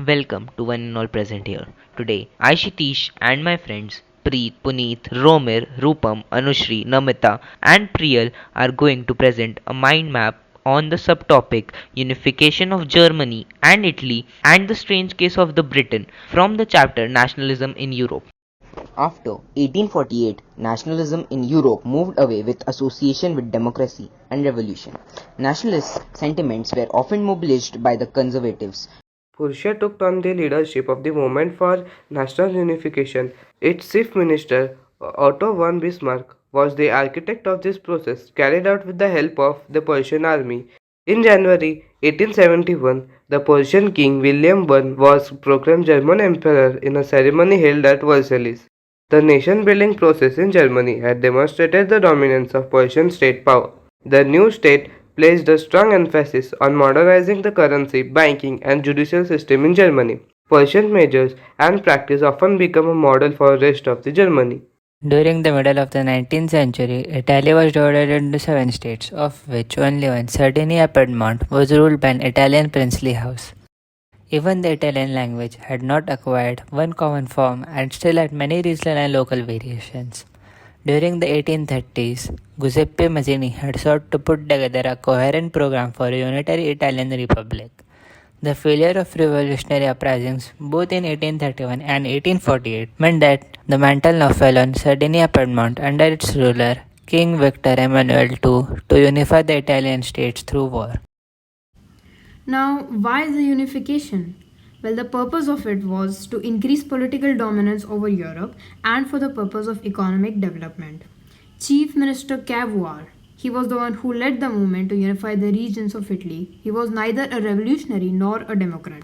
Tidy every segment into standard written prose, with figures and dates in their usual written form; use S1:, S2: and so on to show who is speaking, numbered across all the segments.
S1: Welcome to one and all present here. Today, I Shitish and my friends Preet, Puneet, Romir, Rupam, Anushri, Namita, and Priyal are going to present a mind map on the subtopic Unification of Germany and Italy and the strange case of the Britain from the chapter Nationalism in Europe.
S2: After 1848, nationalism in Europe moved away with association with democracy and revolution. Nationalist sentiments were often mobilized by the conservatives.
S3: Prussia took on the leadership of the movement for national unification. Its chief minister, Otto von Bismarck, was the architect of this process, carried out with the help of the Prussian army. In January 1871, the Prussian king William I was proclaimed German emperor in a ceremony held at Versailles. The nation-building process in Germany had demonstrated the dominance of Prussian state power. The new state placed a strong emphasis on modernizing the currency, banking, and judicial system in Germany. Prussian measures and practice often become a model for the rest of the Germany.
S4: During the middle of the 19th century, Italy was divided into seven states, of which only one, Sardinia-Piedmont, was ruled by an Italian princely house. Even the Italian language had not acquired one common form and still had many regional and local variations. During the 1830s, Giuseppe Mazzini had sought to put together a coherent program for a unitary Italian republic. The failure of revolutionary uprisings, both in 1831 and 1848, meant that the mantle now fell on Sardinia-Piedmont under its ruler, King Victor Emmanuel II, to unify the Italian states through war.
S5: Now, why the unification? Well, the purpose of it was to increase political dominance over Europe and for the purpose of economic development. Chief Minister Cavour, he was the one who led the movement to unify the regions of Italy. He was neither a revolutionary nor a democrat.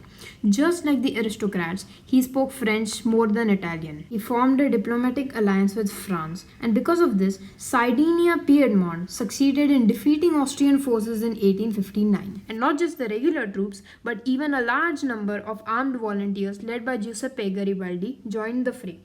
S5: Just like the aristocrats, he spoke French more than Italian. He formed a diplomatic alliance with France, and because of this, Sardinia Piedmont succeeded in defeating Austrian forces in 1859. And not just the regular troops, but even a large number of armed volunteers led by Giuseppe Garibaldi joined the fray.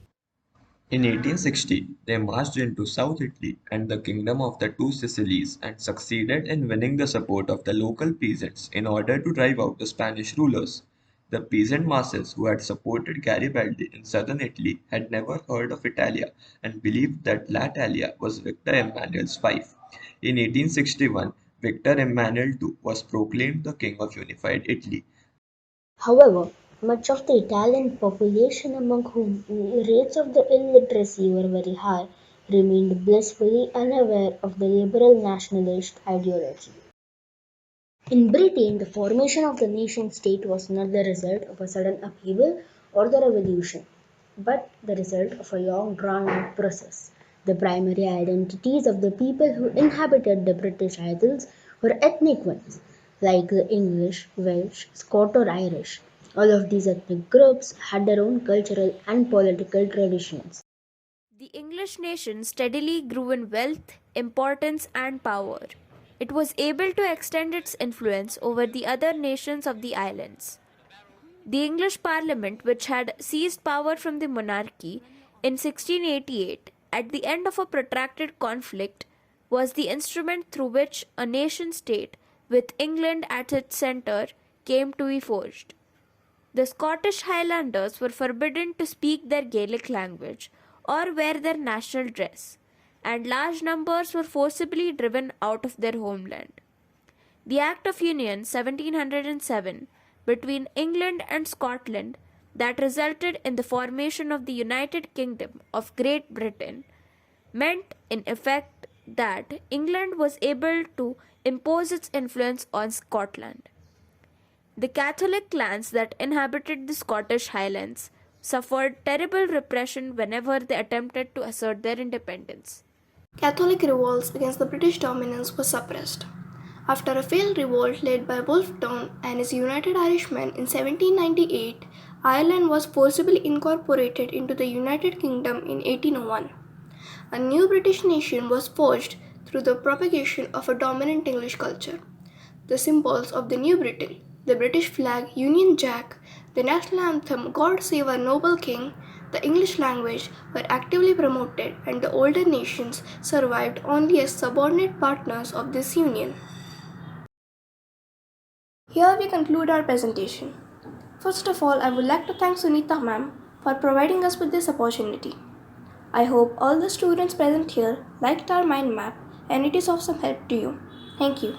S6: In 1860, they marched into South Italy and the Kingdom of the Two Sicilies and succeeded in winning the support of the local peasants in order to drive out the Spanish rulers. The peasant masses who had supported Garibaldi in southern Italy had never heard of Italia and believed that L'Italia was Victor Emmanuel's fief. In 1861, Victor Emmanuel II was proclaimed the King of Unified Italy.
S7: However, much of the Italian population, among whom rates of the illiteracy were very high, remained blissfully unaware of the liberal nationalist ideology. In Britain, the formation of the nation-state was not the result of a sudden upheaval or the revolution, but the result of a long drawn-out process. The primary identities of the people who inhabited the British Isles were ethnic ones, like the English, Welsh, Scot or Irish. All of these ethnic groups had their own cultural and political traditions.
S8: The English nation steadily grew in wealth, importance, and power. It was able to extend its influence over the other nations of the islands. The English Parliament, which had seized power from the monarchy in 1688 at the end of a protracted conflict, was the instrument through which a nation state, with England at its centre, came to be forged. The Scottish Highlanders were forbidden to speak their Gaelic language or wear their national dress, and large numbers were forcibly driven out of their homeland. The Act of Union 1707 between England and Scotland, that resulted in the formation of the United Kingdom of Great Britain, meant in effect that England was able to impose its influence on Scotland. The Catholic clans that inhabited the Scottish Highlands suffered terrible repression whenever they attempted to assert their independence.
S9: Catholic revolts against the British dominance were suppressed. After a failed revolt led by Wolfe Tone and his United Irishmen in 1798, Ireland was forcibly incorporated into the United Kingdom in 1801. A new British nation was forged through the propagation of a dominant English culture. The symbols of the new Britain, the British flag, Union Jack, the national anthem, God Save Our Noble King, the English language were actively promoted, and the older nations survived only as subordinate partners of this union. Here we conclude our presentation. First of all, I would like to thank Sunita ma'am for providing us with this opportunity. I hope all the students present here liked our mind map and it is of some help to you. Thank you.